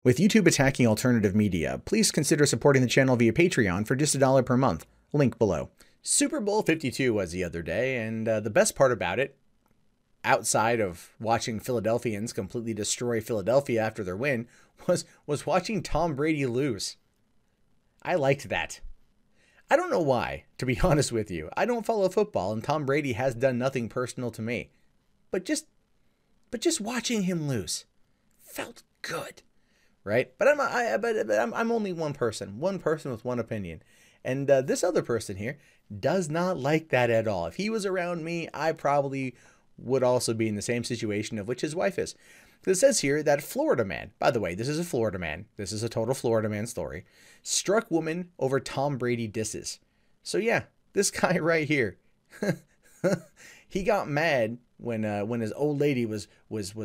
With YouTube attacking alternative media, please consider supporting the channel via Patreon for just $1 per month. Link below. Super Bowl 52 was the other day, and the best part about it, outside of watching Philadelphians completely destroy Philadelphia after their win, was watching Tom Brady lose. I liked that. I don't know why, to be honest with you. I don't follow football, and Tom Brady has done nothing personal to me. But just watching him lose felt good. Right? But I'm only one person with one opinion. And this other person here does not like that at all. If he was around me, I probably would also be in the same situation of which his wife is. It says here that Florida man, by the way, this is a Florida man. This is a total Florida man story. Struck woman over Tom Brady disses. So yeah, this guy right here, he got mad when his old lady was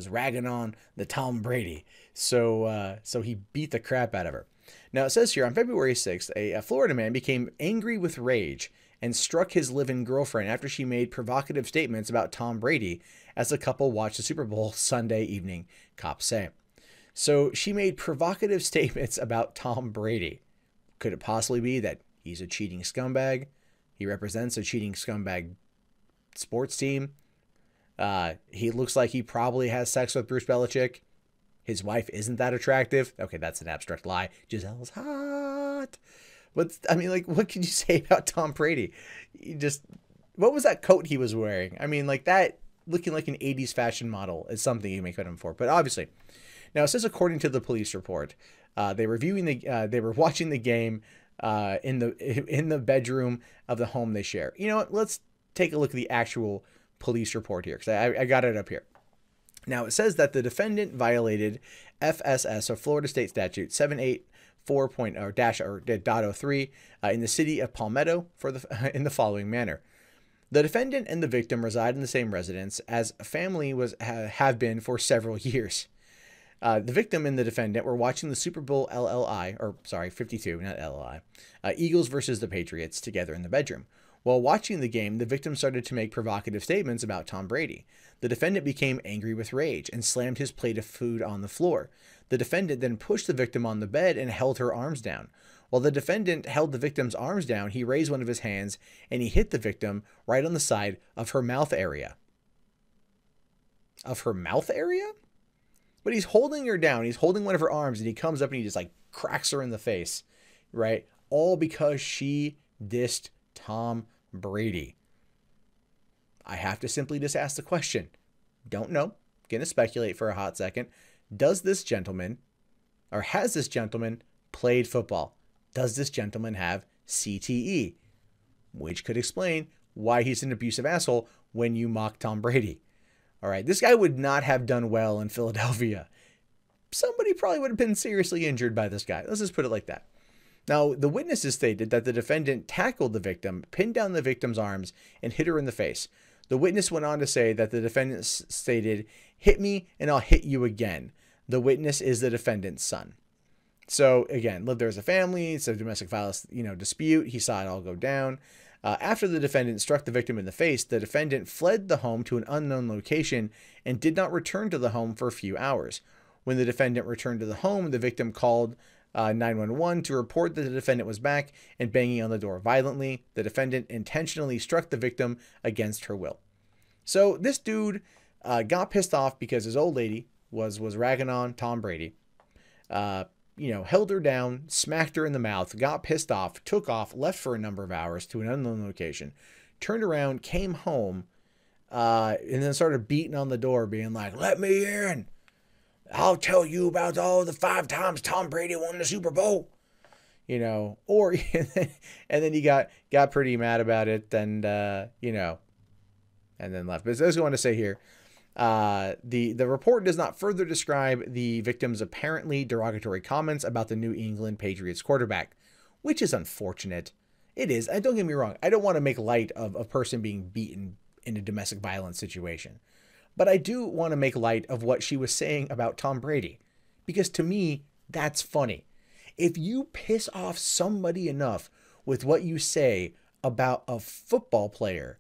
ragging on the Tom Brady. So he beat the crap out of her. Now it says here on February 6th, a Florida man became angry with rage and struck his live-in girlfriend after she made provocative statements about Tom Brady as the couple watched the Super Bowl Sunday evening, cops say. So she made provocative statements about Tom Brady. Could it possibly be that he's a cheating scumbag? He represents a cheating scumbag sports team. He looks like he probably has sex with Bruce Belichick. His wife isn't that attractive. Okay, that's an abstract lie. Gisele's hot. But, I mean, like, what can you say about Tom Brady? What was that coat he was wearing? I mean, like, that looking like an 80s fashion model is something you make him for. But obviously, now it says according to the police report, they were watching the game in the bedroom of the home they share. You know what? Let's take a look at the actual police report here, because I got it up here. Now, it says that the defendant violated FSS, or Florida State Statute 784.03 in the city of Palmetto in the following manner. The defendant and the victim reside in the same residence as a family have been for several years. The victim and the defendant were watching the Super Bowl LII, 52, not LLI, Eagles versus the Patriots together in the bedroom. While watching the game, the victim started to make provocative statements about Tom Brady. The defendant became angry with rage and slammed his plate of food on the floor. The defendant then pushed the victim on the bed and held her arms down. While the defendant held the victim's arms down, he raised one of his hands and he hit the victim right on the side of her mouth area. Of her mouth area? But he's holding her down. He's holding one of her arms and he comes up and he just like cracks her in the face, right? All because she dissed Tom Brady. I have to simply just ask the question. Don't know. Gonna speculate for a hot second. Does this gentleman, or has this gentleman played football? Does this gentleman have CTE? Which could explain why he's an abusive asshole when you mock Tom Brady. All right, this guy would not have done well in Philadelphia. Somebody probably would have been seriously injured by this guy. Let's just put it like that. Now, the witnesses stated that the defendant tackled the victim, pinned down the victim's arms, and hit her in the face. The witness went on to say that the defendant stated, "Hit me and I'll hit you again." The witness is the defendant's son. So, again, lived there as a family. It's a domestic violence, dispute. He saw it all go down. After the defendant struck the victim in the face, the defendant fled the home to an unknown location and did not return to the home for a few hours. When the defendant returned to the home, the victim called 911 to report that the defendant was back and banging on the door violently. The defendant intentionally struck the victim against her will. So this dude got pissed off because his old lady was ragging on Tom Brady. Held her down, smacked her in the mouth, got pissed off, took off, left for a number of hours to an unknown location, turned around, came home, and then started beating on the door, being like, "Let me in. I'll tell you about all the 5 times Tom Brady won the Super Bowl." And then he got pretty mad about it and then left. But I was going to say here, the report does not further describe the victim's apparently derogatory comments about the New England Patriots quarterback, which is unfortunate. It is. And don't get me wrong. I don't want to make light of a person being beaten in a domestic violence situation. But I do want to make light of what she was saying about Tom Brady, because to me, that's funny. If you piss off somebody enough with what you say about a football player,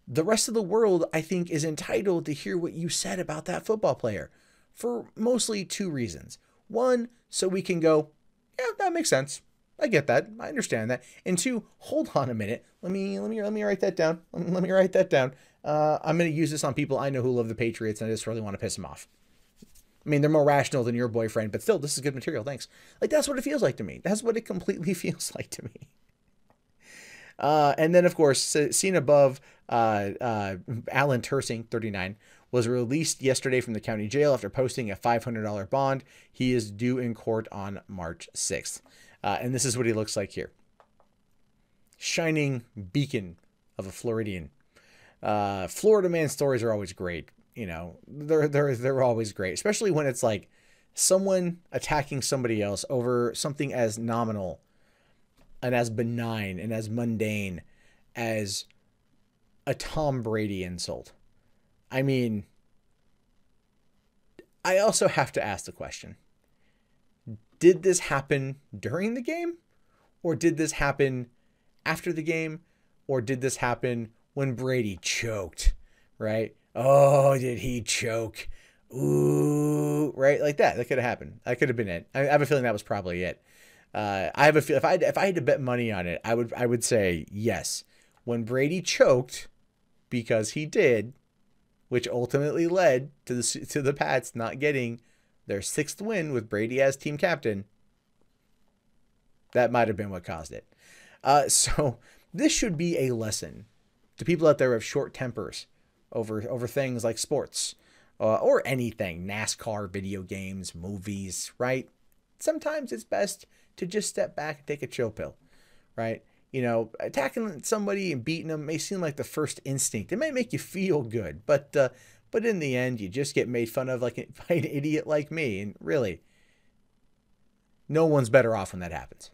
the rest of the world, I think, is entitled to hear what you said about that football player for mostly 2 reasons. One, so we can go, yeah, that makes sense. I get that. I understand that. And two, hold on a minute. Let me write that down. Let me write that down. I'm going to use this on people I know who love the Patriots, and I just really want to piss them off. I mean, they're more rational than your boyfriend, but still, this is good material. Thanks. Like, that's what it feels like to me. That's what it completely feels like to me. And then, of course, seen above, Allen Tusing, 39, was released yesterday from the county jail after posting a $500 bond. He is due in court on March 6th. And this is what he looks like here. Shining beacon of a Floridian. Florida man stories are always great. You know, they're always great, especially when it's like someone attacking somebody else over something as nominal and as benign and as mundane as a Tom Brady insult. I mean, I also have to ask the question, did this happen during the game? Or did this happen after the game? Or did this happen when Brady choked, right? Oh, did he choke? Ooh, right? Like that. That could have happened. That could have been it. I have a feeling that was probably it. I have a feel if I had to bet money on it, I would say yes. When Brady choked, because he did, which ultimately led to the Pats not getting their 6th win with Brady as team captain, that might have been what caused it. So this should be a lesson to people out there who have short tempers over things like sports or anything, NASCAR, video games, movies, right? Sometimes it's best to just step back and take a chill pill, right? You know, attacking somebody and beating them may seem like the first instinct. It may make you feel good, but in the end, you just get made fun of by an idiot like me. And really, no one's better off when that happens.